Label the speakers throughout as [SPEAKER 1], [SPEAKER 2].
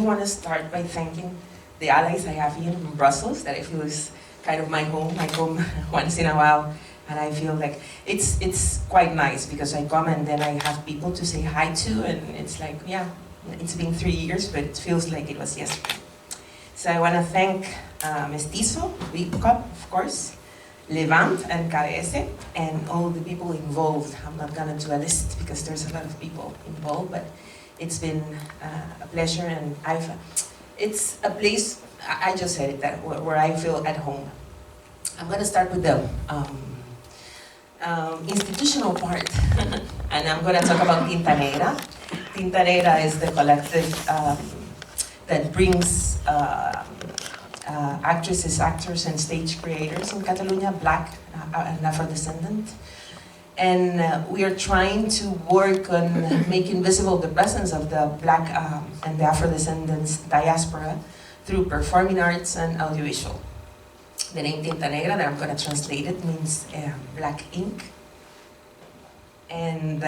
[SPEAKER 1] want to start by thanking the allies I have here in Brussels, that I feel is kind of my home once in a while. And I feel like it's quite nice because I come and then I have people to say hi to, and it's like, yeah, it's been 3 years, but it feels like it was yesterday. So I want to thank Mestizo, Big Cup, of course, Levant and KS, and all the people involved. I'm not going to do a list because there's a lot of people involved, but it's been a pleasure, and it's a place, I just said it, that where I feel at home. I'm going to start with the institutional part, and I'm going to talk about Tinta Negra. Tinta Negra is the collective that brings actresses, actors, and stage creators in Cataluña, Black and Afro-descendant. And we are trying to work on making visible the presence of the Black and the Afro-descendants diaspora through performing arts and audiovisual. The name Tinta Negra, that I'm going to translate it, means black ink, and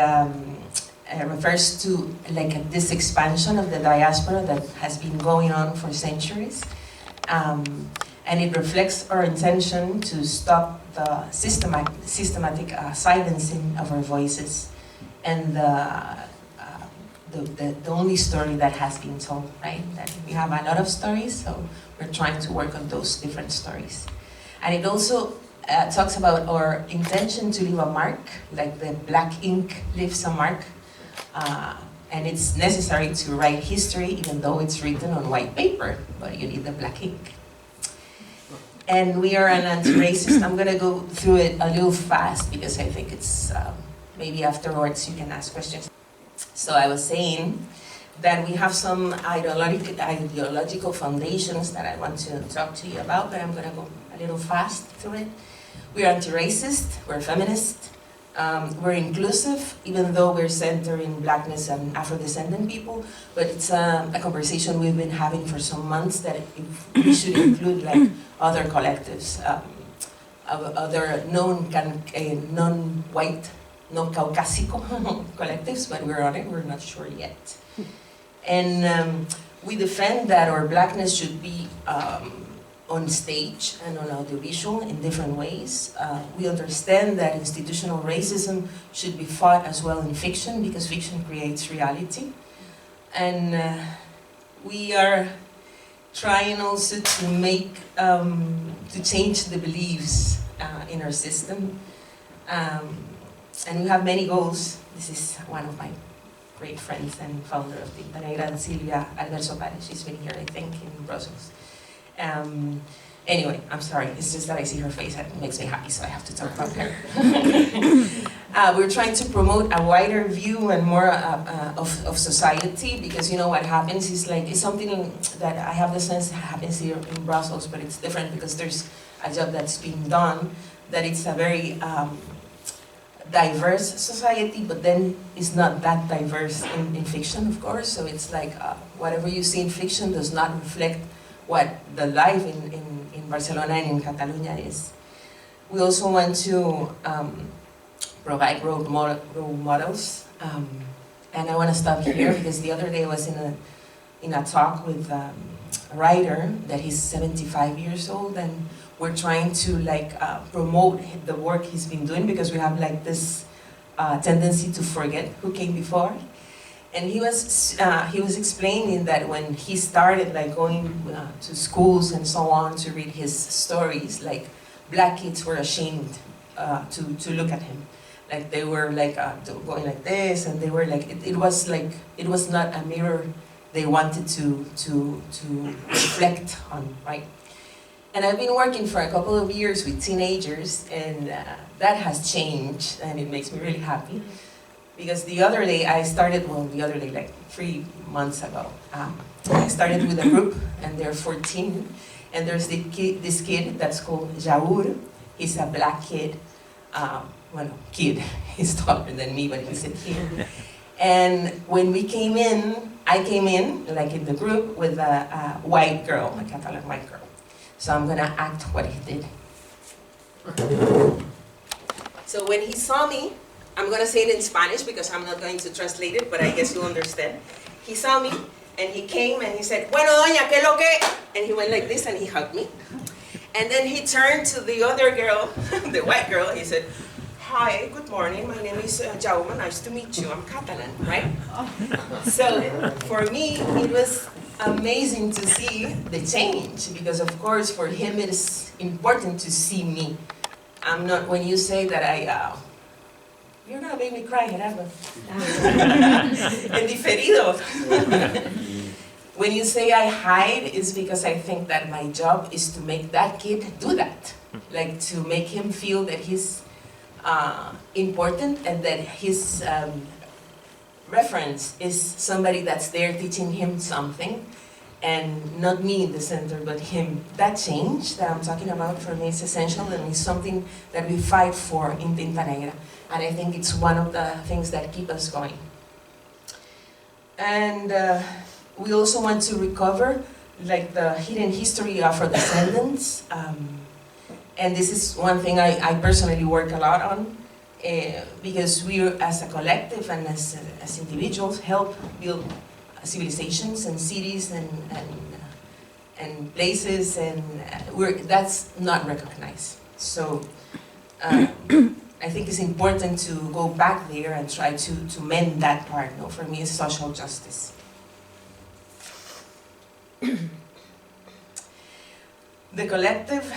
[SPEAKER 1] refers to like this expansion of the diaspora that has been going on for centuries, and it reflects our intention to stop the systematic silencing of our voices and the only story that has been told, right? That we have a lot of stories, so we're trying to work on those different stories. And it also talks about our intention to leave a mark, like the black ink leaves a mark, and it's necessary to write history even though it's written on white paper, but you need the black ink. And we are an anti-racist. I'm gonna go through it a little fast because I think it's, maybe afterwards you can ask questions. So I was saying that we have some ideological foundations that I want to talk to you about, but I'm gonna go a little fast through it. We're anti-racist, we're feminist, we're inclusive, even though we're centered in Blackness and Afro-descendant people, but it's a conversation we've been having for some months that we should include like other collectives, other non-white, non-Caucasico collectives, but we're on it, we're not sure yet. And we defend that our Blackness should be on stage and on audiovisual in different ways. We understand that institutional racism should be fought as well in fiction because fiction creates reality. And we are trying also to make, to change the beliefs in our system. And we have many goals. This is one of my great friends and founder of Tinta Negra, Silvia Alberto Pares. She's been here, I think, in Brussels. Anyway, I'm sorry, it's just that I see her face and it makes me happy, so I have to talk about her. We're trying to promote a wider view and more of society, because you know what happens is like, it's something that I have the sense happens here in Brussels, but it's different because there's a job that's being done, that it's a very diverse society, but then it's not that diverse in fiction, of course, so it's like whatever you see in fiction does not reflect what the life in Barcelona and in Catalunya is. We also want to provide role models, and I want to stop here because the other day I was in a talk with a writer that he's 75 years old, and we're trying to like promote the work he's been doing because we have like this tendency to forget who came before. And he was explaining that when he started like going to schools and so on to read his stories, like black kids were ashamed to look at him, like they were like going like this, and they were like it was not a mirror they wanted to reflect on, right? And I've been working for a couple of years with teenagers, and that has changed, and it makes me really happy. Because the other day I started, like 3 months ago, I started with a group, and they're 14, and there's this kid that's called Jaur. He's a black kid, he's taller than me, but he's a kid. And when we came in, I came in, like in the group, with a white girl, a Catalan white girl. So I'm gonna act what he did. So when he saw me, I'm gonna say it in Spanish because I'm not going to translate it, but I guess you'll understand. He saw me, And he came and he said, bueno, doña, ¿qué lo que? And he went like this and he hugged me. And then he turned to the other girl, the white girl, he said, hi, good morning, my name is Jaume, nice to meet you, I'm Catalan, right? So for me, it was amazing to see the change, because of course for him it is important to see me. I'm not, when you say that you're gonna make me cry, Gerardo. En diferido. When you say I hide, it's because I think that my job is to make that kid do that. Like to make him feel that he's important and that his reference is somebody that's there teaching him something, and not me in the center, but him. That change that I'm talking about for me is essential, and it's something that we fight for in Tinta Negra. And I think it's one of the things that keep us going. And we also want to recover like the hidden history of our descendants. And this is one thing I personally work a lot on, because we, as a collective and as individuals, help build civilizations and cities and places, and that's not recognized. So I think it's important to go back there and try to mend that part. No, for me, it's social justice. The collective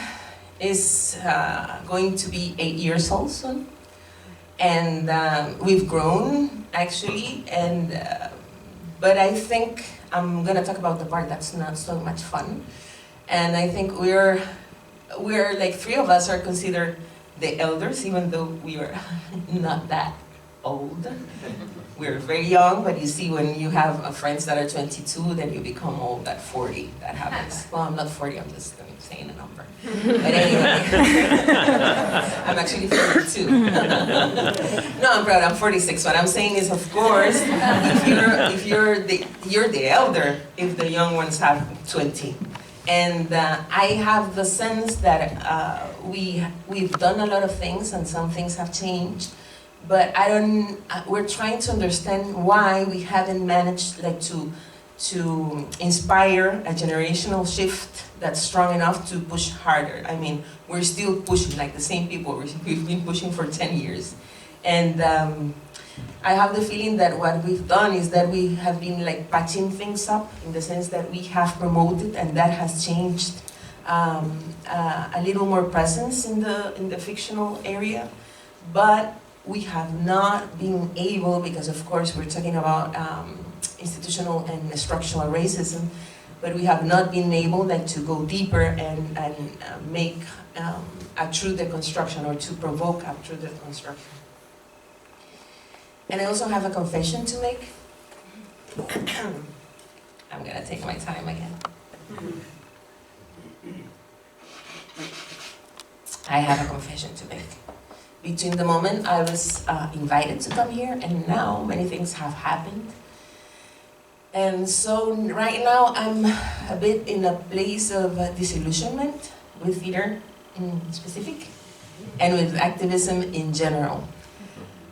[SPEAKER 1] is going to be 8 years old soon, and we've grown actually, and but I think I'm gonna talk about the part that's not so much fun, and I think we're like 3 of us are considered the elders, even though we are not that old. We're very young, but you see, when you have friends that are 22, then you become old at 40. That happens. Well, I'm not 40, I'm just saying a number. But anyway, I'm actually 42. No, I'm proud, I'm 46. What I'm saying is, of course, if you're the elder, if the young ones have 20. And I have the sense that we've done a lot of things, and some things have changed. But we're trying to understand why we haven't managed like to inspire a generational shift that's strong enough to push harder. I mean, we're still pushing, like the same people, we've been pushing for 10 years. And I have the feeling that what we've done is that we have been like patching things up, in the sense that we have promoted, and that has changed a little more presence in the fictional area. But we have not been able, because of course we're talking about institutional and structural racism, but we have not been able like to go deeper and make a true deconstruction, or to provoke a true deconstruction. And I also have a confession to make. I'm gonna take my time again. I have a confession to make. Between the moment I was invited to come here and now, many things have happened. And so right now I'm a bit in a place of disillusionment with theater in specific, and with activism in general.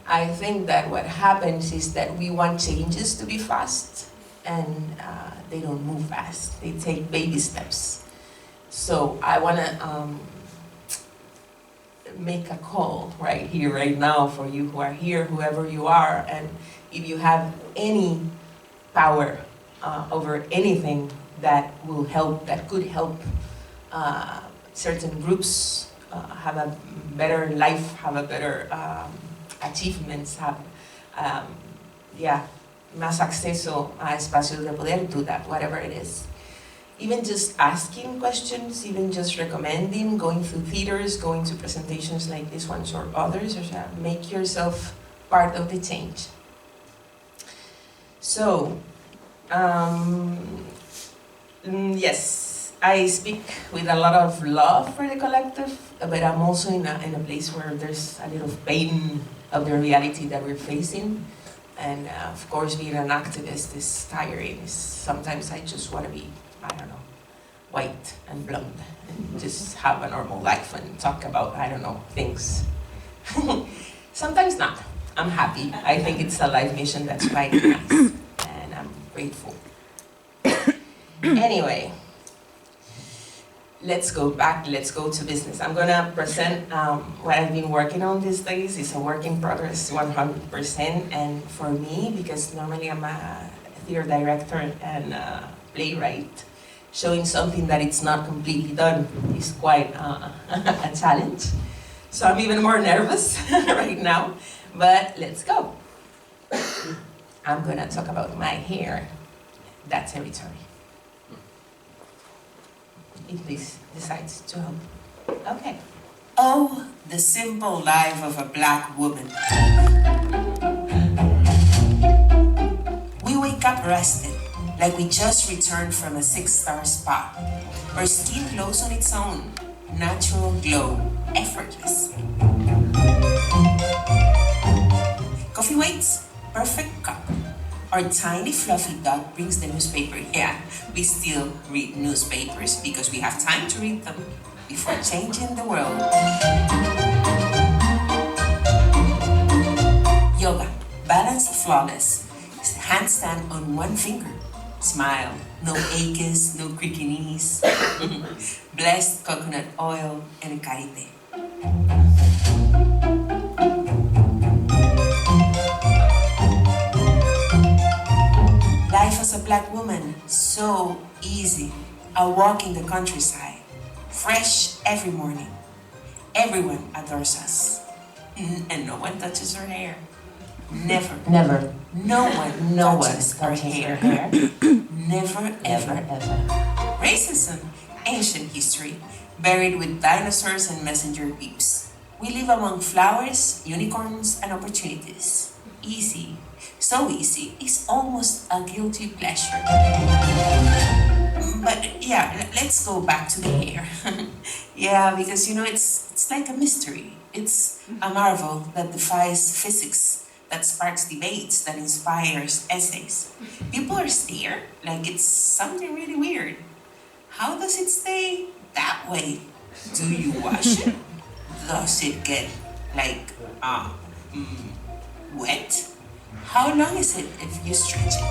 [SPEAKER 1] I think that what happens is that we want changes to be fast, and they don't move fast. They take baby steps. So I want to make a call right here, right now, for you who are here, whoever you are, and if you have any power over anything that will help, that could help certain groups have a better life, have a better achievements, have más acceso a espacios de poder, do that, whatever it is. Even just asking questions, even just recommending, going through theaters, going to presentations like this one or others, or make yourself part of the change. So, yes, I speak with a lot of love for the collective, but I'm also in a place where there's a little pain of the reality that we're facing. And of course, being an activist is tiring. Sometimes I just want to be, I don't know, white and blonde, and just have a normal life and talk about, I don't know, things. Sometimes not. I'm happy. I think it's a life mission that's quite nice, and I'm grateful. Anyway, let's go to business. I'm gonna present what I've been working on these days. It's a work in progress 100%, and for me, because normally I'm a theater director and a playwright, showing something that it's not completely done is quite a challenge. So I'm even more nervous right now, but let's go. I'm gonna talk about my hair, that territory. If this decides to help. Okay.
[SPEAKER 2] Oh, the simple life of a black woman. We wake up rested, like we just returned from a 6-star spa. Our skin glows on its own, natural glow, effortless. Coffee waits, perfect cup. Our tiny fluffy dog brings the newspaper. Yeah, we still read newspapers because we have time to read them before changing the world. Yoga, balance flawless. Handstand on one finger. Smile, no aches, no creaky knees. Blessed coconut oil and karité. Life as a black woman, so easy. A walk in the countryside, fresh every morning. Everyone adores us. And no one touches her hair. Never.
[SPEAKER 1] Never.
[SPEAKER 2] No one touches her hair. Never, ever. Racism, ancient history, buried with dinosaurs and messenger beeps. We live among flowers, unicorns, and opportunities. Easy. So easy, it's almost a guilty pleasure. But yeah, let's go back to the hair. Yeah, because it's like a mystery. It's a marvel that defies physics, that sparks debates, that inspires essays. People are scared, like it's something really weird. How does it stay that way? Do you wash it? Does it get like wet? How long is it if you stretch it?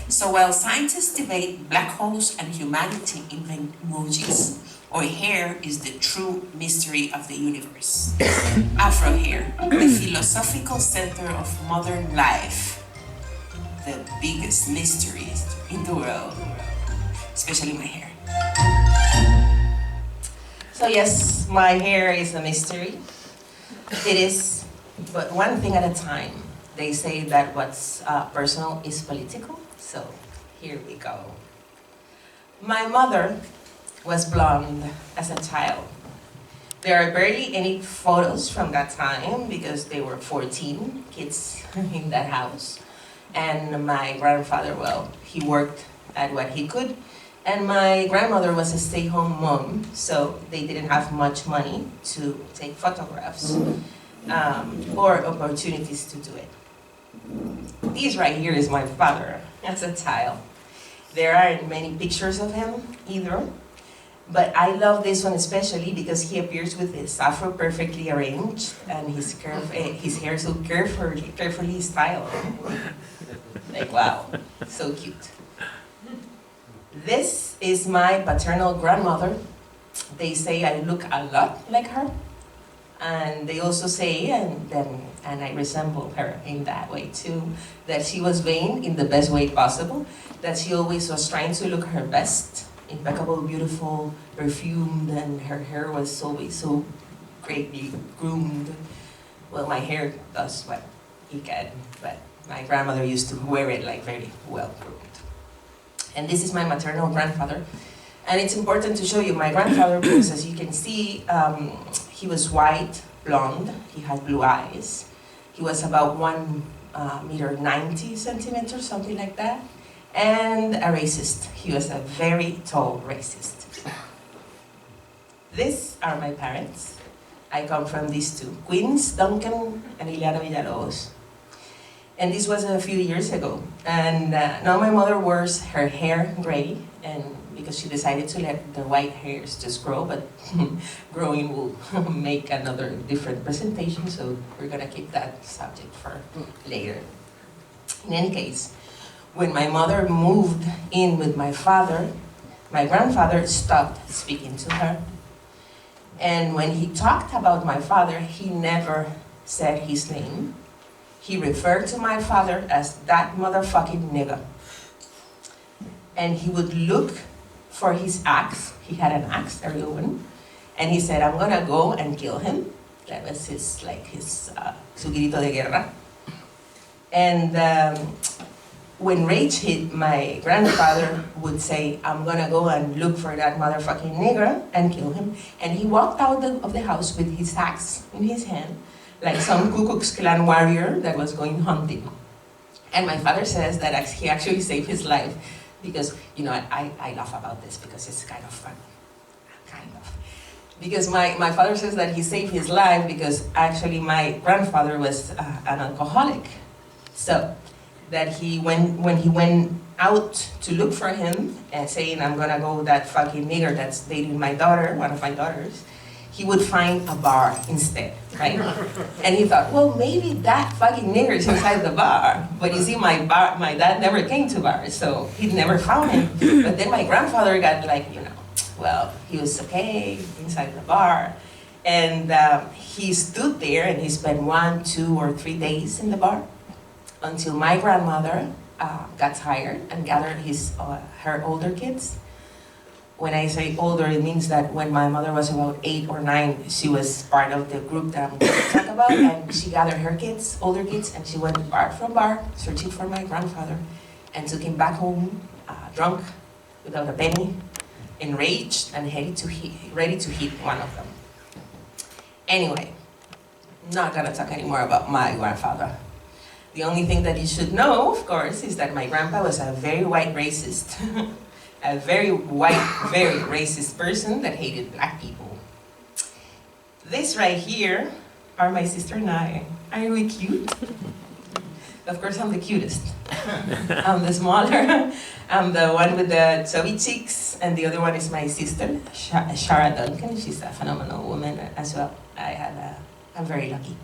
[SPEAKER 2] So while scientists debate black holes and humanity invent emojis, our hair is the true mystery of the universe. Afro hair, the philosophical center of modern life, the biggest mystery in the world, especially my hair.
[SPEAKER 1] So yes, my hair is a mystery. It is, but one thing at a time. They say that what's personal is political, so here we go. My mother was blonde as a child. There are barely any photos from that time because they were 14 kids in that house. And my grandfather, well, he worked at what he could. And my grandmother was a stay-home mom, so they didn't have much money to take photographs or opportunities to do it. This right here is my father as a child. There aren't many pictures of him either, but I love this one especially because he appears with his afro perfectly arranged and his hair so carefully styled. Like wow, so cute. This is my paternal grandmother. They say I look a lot like her. And they also say, and I resemble her in that way too, that she was vain in the best way possible, that she always was trying to look her best, impeccable, beautiful, perfumed, and her hair was always so greatly groomed. Well, my hair does what it can, but my grandmother used to wear it like very well groomed. And this is my maternal grandfather. And it's important to show you my grandfather because as you can see, he was white, blonde, he had blue eyes. He was about 1.90 meters, something like that. And a racist. He was a very tall racist. These are my parents. I come from these two, Denise Duncan and Ileana Villalobos. And this was a few years ago. And now my mother wears her hair gray, and because she decided to let the white hairs just grow, but growing will make another different presentation, so we're gonna keep that subject for later. In any case, When my mother moved in with my father, my grandfather stopped speaking to her. And when he talked about my father, he never said his name. He referred to my father as that motherfucking nigga. And he would look for his axe. He had an axe, a real one. And he said, I'm gonna go and kill him. That was his su grito de guerra. And when rage hit, my grandfather would say, I'm gonna go and look for that motherfucking nigger and kill him. And he walked out of the house with his axe in his hand, like some Ku Klux Klan warrior that was going hunting. And my father says that he actually saved his life because, you know, I laugh about this because it's kind of fun, kind of. Because my father says that he saved his life because actually my grandfather was an alcoholic. So that when he went out to look for him and saying, I'm gonna go that fucking nigger that's dating my daughter, one of my daughters, he would find a bar instead, right? And he thought, well, maybe that fucking nigger is inside the bar. But you see, my dad never came to bars, so he never found him. But then my grandfather got like, you know, well, he was okay inside the bar. And he stood there and he spent 1, 2, or 3 days in the bar until my grandmother got tired and gathered her older kids. When I say older, it means that when my mother was about 8 or 9, she was part of the group that I'm going to talk about, and she gathered her kids, older kids, and she went bar from bar, searching for my grandfather, and took him back home, drunk, without a penny, enraged, and ready to hit one of them. Anyway, not gonna talk anymore about my grandfather. The only thing that you should know, of course, is that my grandpa was a very white racist. A very white, very racist person that hated black people. This right here are my sister and I. Are we cute? Of course, I'm the cutest. I'm the smaller. I'm the one with the chubby cheeks, and the other one is my sister, Shara Duncan. She's a phenomenal woman as well. I'm very lucky.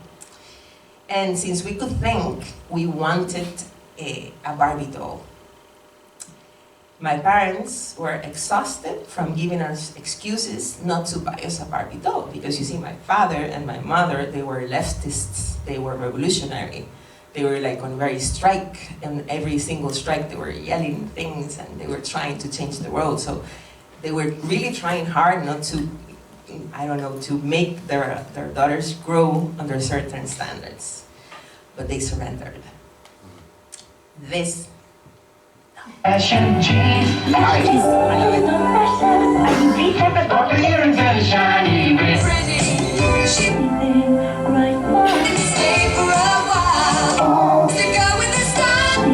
[SPEAKER 1] And since we could think, we wanted a Barbie doll. My parents were exhausted from giving us excuses not to buy us a Barbie doll, because you see, my father and my mother, they were leftists, they were revolutionary. They were like on very strike, and every single strike they were yelling things and they were trying to change the world. So they were really trying hard not to, I don't know, to make their daughters grow under certain standards. But they surrendered. This.
[SPEAKER 3] Fashion change. Shiny with
[SPEAKER 4] Right now. Stay for a while. To go with the style.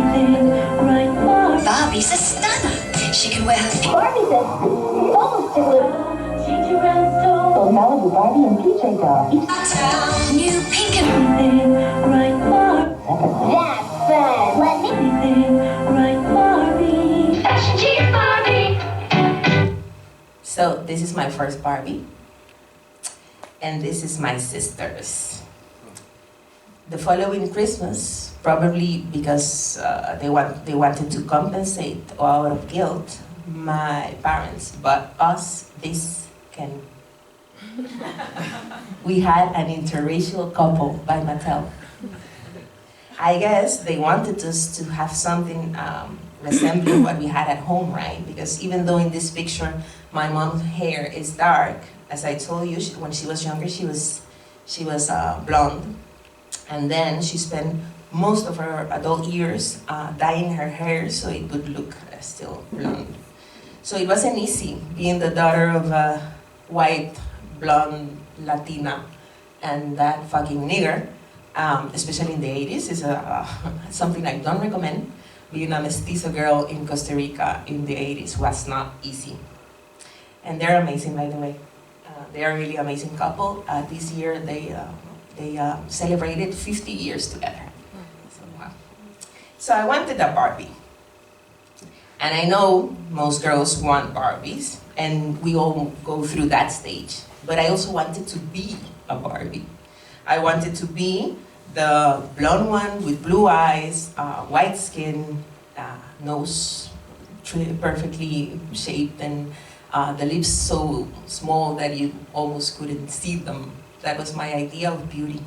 [SPEAKER 4] Right now. Barbie's a stunner. She can wear her.
[SPEAKER 5] Barbie says almost to live.
[SPEAKER 4] Change around so.
[SPEAKER 5] So Malibu Barbie and PJ Doll.
[SPEAKER 4] New pink and right now.
[SPEAKER 5] That's fun. Let me.
[SPEAKER 4] Right Barbie.
[SPEAKER 3] fashion cheese Barbie.
[SPEAKER 1] So this is my first Barbie. And this is my sister's. The following Christmas, probably because they wanted to compensate out of guilt, my parents bought us this candy. We had an interracial couple by Mattel. I guess they wanted us to have something resembling what we had at home, right? Because even though in this picture my mom's hair is dark, as I told you, when she was younger, she was blonde, and then she spent most of her adult years dyeing her hair so it would look still blonde. So it wasn't easy being the daughter of a white, blonde Latina and that fucking nigger, especially in the 80s, is something I don't recommend. Being a mestizo girl in Costa Rica in the 80s was not easy. And they're amazing, by the way. They are a really amazing couple. This year they celebrated 50 years together. So, wow. So I wanted a Barbie. And I know most girls want Barbies, and we all go through that stage. But I also wanted to be a Barbie. I wanted to be the blonde one with blue eyes, white skin, nose perfectly shaped, and the lips so small that you almost couldn't see them. That was my idea of beauty.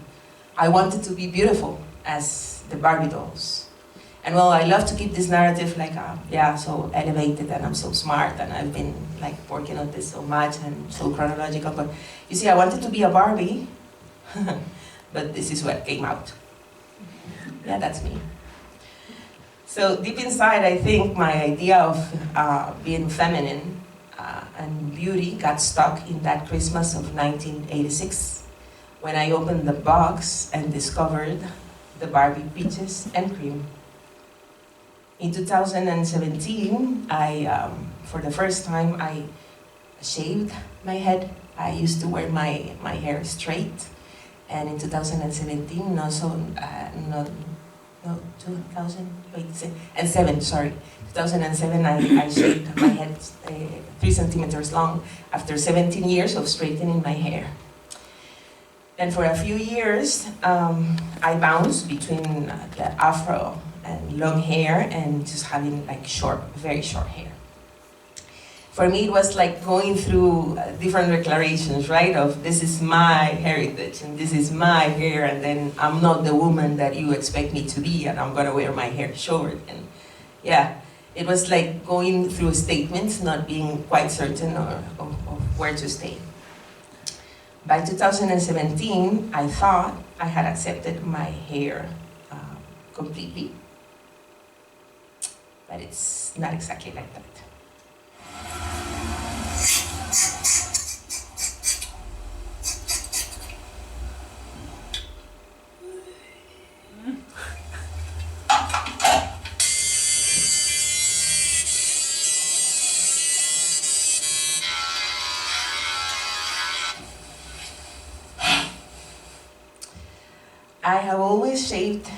[SPEAKER 1] I wanted to be beautiful as the Barbie dolls. And well, I love to keep this narrative like, so elevated, and I'm so smart, and I've been like working on this so much and so chronological. But you see, I wanted to be a Barbie, but this is what came out. Yeah, that's me. So deep inside, I think my idea of being feminine and beauty got stuck in that Christmas of 1986, when I opened the box and discovered the Barbie peaches and cream. In 2017, for the first time, I shaved my head. I used to wear my hair straight, and in 2017, also, 2007, I shaved my head 3 centimeters long after 17 years of straightening my hair. And for a few years, I bounced between the afro and long hair and just having like very short hair. For me, it was like going through different declarations, right? Of this is my heritage and this is my hair, and then I'm not the woman that you expect me to be, and I'm gonna wear my hair short. And yeah, it was like going through statements, not being quite certain of where to stay. By 2017, I thought I had accepted my hair completely, but it's not exactly like that. I have always shaved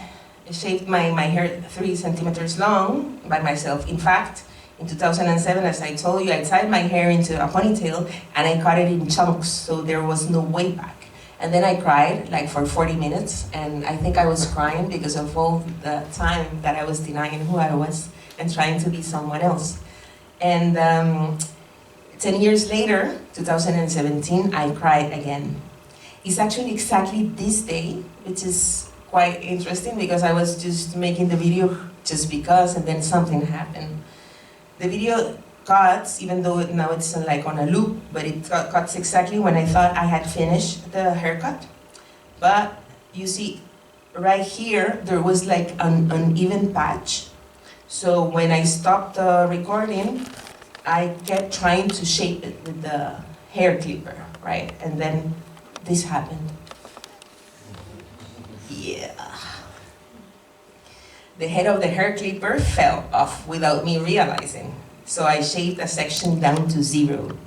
[SPEAKER 1] my hair 3 centimeters long by myself. In fact, in 2007, as I told you, I tied my hair into a ponytail and I cut it in chunks, so there was no way back. And then I cried like for 40 minutes, and I think I was crying because of all the time that I was denying who I was and trying to be someone else. And 10 years later, 2017, I cried again. It's actually exactly this day, which is quite interesting because I was just making the video just because, and then something happened. The video cuts, even though now it's like on a loop, but it cuts exactly when I thought I had finished the haircut. But you see, right here, there was like an uneven patch. So when I stopped recording, I kept trying to shape it with the hair clipper, right? And then this happened. Yeah. The head of the hair clipper fell off without me realizing. So I shaved a section down to 0.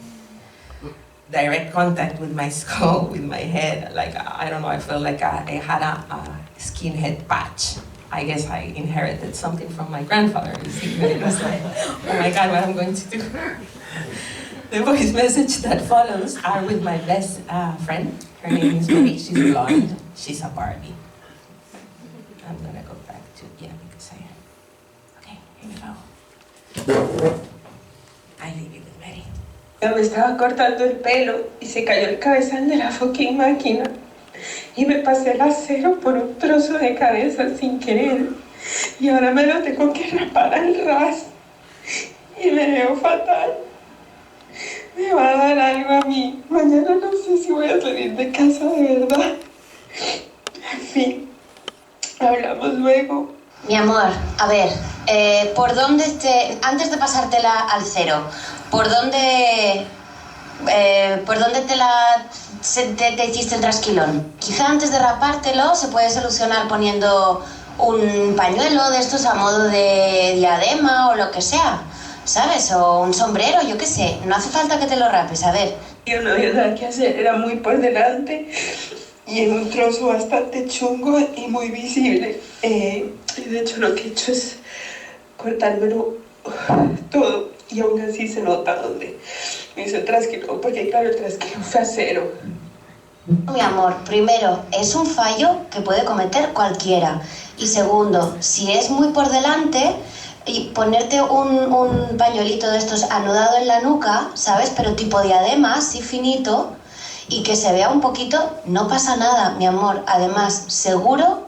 [SPEAKER 1] Direct contact with my skull, with my head. Like, I don't know, I felt like I had a skinhead patch. I guess I inherited something from my grandfather. You see, but it was like, oh my God, what I'm going to do. The voice message that follows are with my best friend. Her name is Marie. She's blonde. She's a Barbie. I'm gonna go back to, because okay, here we go. I leave it with Mary.
[SPEAKER 6] Me estaba cortando el pelo y se cayó el cabezal de la fucking máquina. Y me pasé el acero por un trozo de cabeza sin querer. Y ahora me lo tengo que rapar al ras. Y me veo fatal. Me va a dar algo a mí. Mañana no sé si voy a salir de casa de verdad. En fin, hablamos luego.
[SPEAKER 7] Mi amor, a ver, ¿por dónde antes de pasártela al cero, ¿por dónde te hiciste el trasquilón? Quizá antes de rapártelo se puede solucionar poniendo un pañuelo de estos a modo de diadema o lo que sea, ¿sabes? O un sombrero, yo qué sé, no hace falta que te lo rapes, a ver.
[SPEAKER 6] Yo no había nada que hacer, era muy por delante y en un trozo bastante chungo y muy visible. De hecho lo que he hecho es cortármelo todo y aún así se nota donde me hizo el trasquilón, porque claro, el trasquilón fue a 0.
[SPEAKER 7] Mi amor, primero, es un fallo que puede cometer cualquiera. Y segundo, si es muy por delante, y ponerte un pañuelito de estos anudado en la nuca, ¿sabes? Pero tipo diadema, así finito, y que se vea un poquito, no pasa nada, mi amor. Además, seguro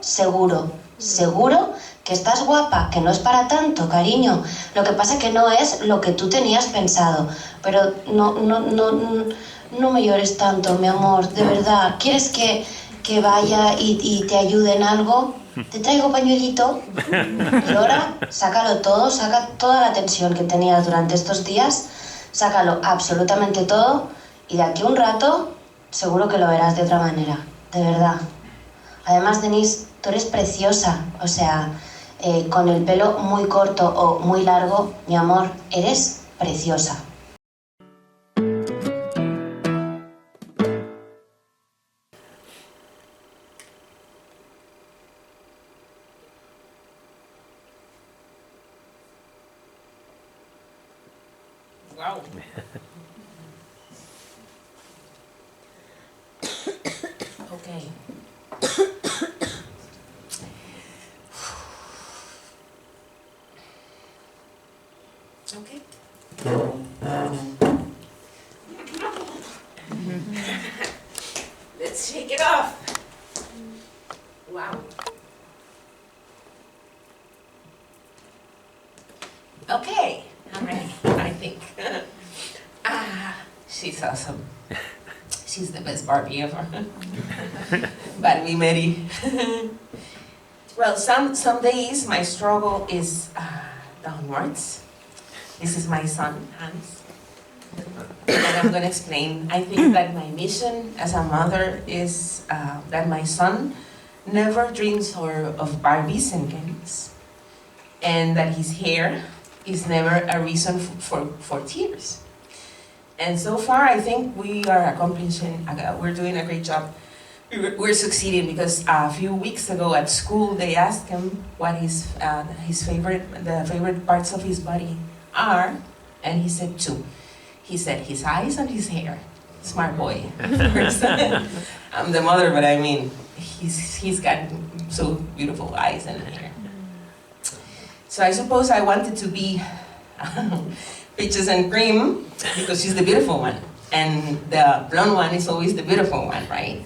[SPEAKER 7] que estás guapa, que no es para tanto, cariño. Lo que pasa es que no es lo que tú tenías pensado. Pero no me llores tanto, mi amor, de verdad. ¿Quieres que vaya y te ayude en algo? Te traigo pañuelito. Y ahora, sácalo todo, saca toda la tensión que tenías durante estos días, sácalo absolutamente todo, y de aquí a un rato seguro que lo verás de otra manera, de verdad. Además, Denise, tú eres preciosa, o sea, con el pelo muy corto o muy largo, mi amor, eres preciosa.
[SPEAKER 1] Wow. Okay. Okay. Let's shake it off. Wow. Okay, I'm ready, I think. She's awesome. She's the best Barbie ever. Barbie Mary. Well, some days my struggle is downwards. This is my son, Hans. And I'm going to explain. I think that my mission as a mother is that my son never dreams of Barbies and Kens, and that his hair is never a reason for tears. And so far, I think we are accomplishing, we're doing a great job. We're succeeding, because a few weeks ago at school, they asked him what the favorite parts of his body are, and he said 2. He said his eyes and his hair. Smart boy. I'm the mother, but I mean, he's got so beautiful eyes and hair. So I suppose I wanted to be peaches and cream, because she's the beautiful one, and the blonde one is always the beautiful one, right?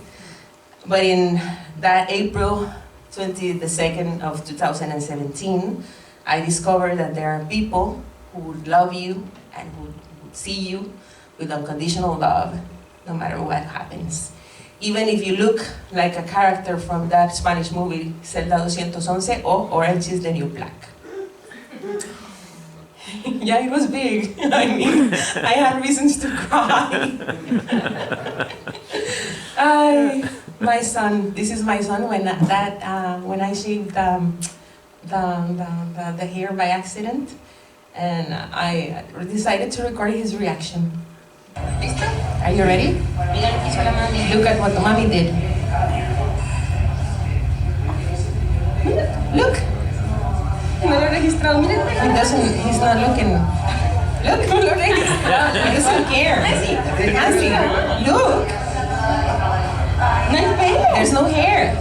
[SPEAKER 1] But in that April 22nd of 2017, I discovered that there are people who would love you and who would see you with unconditional love, no matter what happens. Even if you look like a character from that Spanish movie, Celda 211, or Orange is the New Black. Yeah, it was big. I mean, I had reasons to cry. My son, this is my son when I shaved the hair by accident, and I decided to record his reaction. Are you ready? Look at what the mommy did. Look. He's not looking. Look, no lo registrado. He doesn't care. Nancy, look. No hay pelo. There's no hair.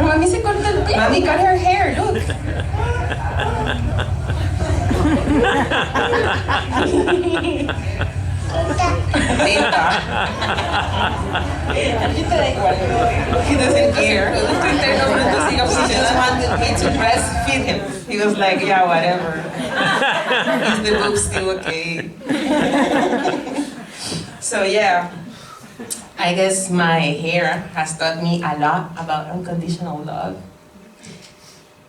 [SPEAKER 1] Mami se cortó el pelo. Mami cut her hair, look. Tinta. He doesn't care. She just wanted me to breastfeed him. He was like, yeah, whatever. Is the boob still okay? So yeah, I guess my hair has taught me a lot about unconditional love.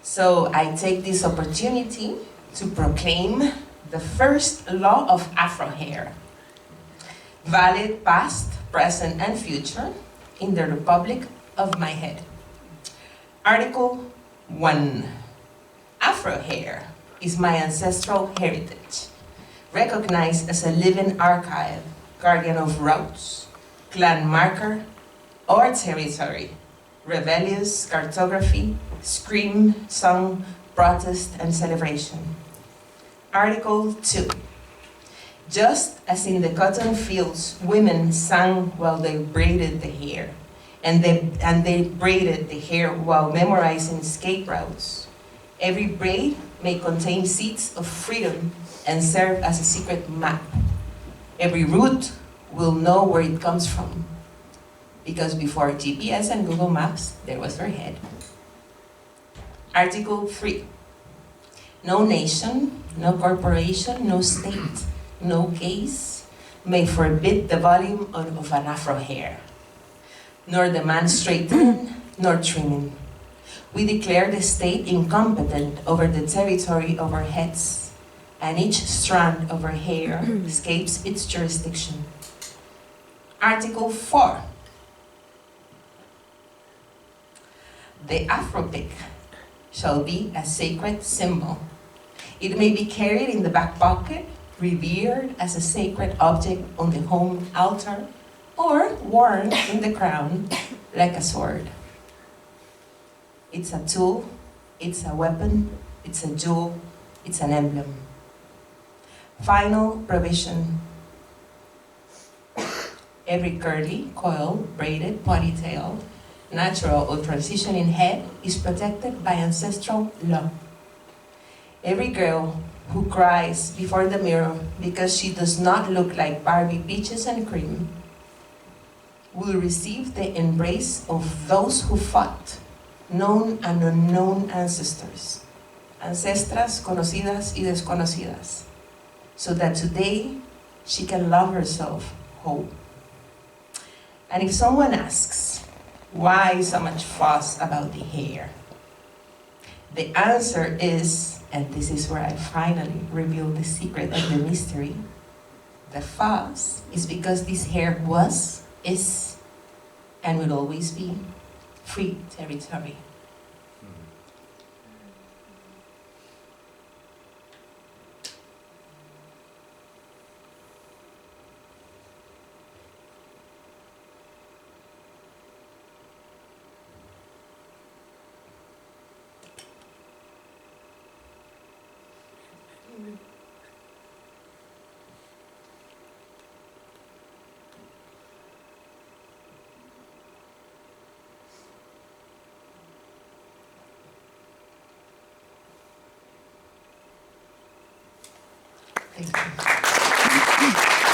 [SPEAKER 1] So I take this opportunity to proclaim the first law of Afro hair, valid past, present, and future in the Republic of my head. Article 1. Afro hair is my ancestral heritage, recognized as a living archive, guardian of routes, clan marker, or territory, rebellious cartography, scream, song, protest, and celebration. Article 2. Just as in the cotton fields, women sang while they braided the hair, and they braided the hair while memorizing escape routes. Every braid may contain seeds of freedom and serve as a secret map. Every route will know where it comes from, because before GPS and Google Maps, there was her head. Article 3. No nation, no corporation, no state, no case may forbid the volume of an afro hair, nor demand straightening, nor trimming. We declare the state incompetent over the territory of our heads, and each strand of our hair escapes its jurisdiction. Article 4. The afro pick shall be a sacred symbol. It may be carried in the back pocket, revered as a sacred object on the home altar, or worn in the crown like a sword. It's a tool, it's a weapon, it's a jewel, it's an emblem. Final provision. Every curly, coiled, braided, ponytail, natural or transitioning head is protected by ancestral law. Every girl who cries before the mirror because she does not look like Barbie peaches and cream will receive the embrace of those who fought, known and unknown ancestors, ancestras conocidas y desconocidas, so that today she can love herself whole. And if someone asks, why so much fuss about the hair? The answer is, and this is where I finally reveal the secret of the mystery, the fuss is because this hair was, is, and will always be free territory. Thank you.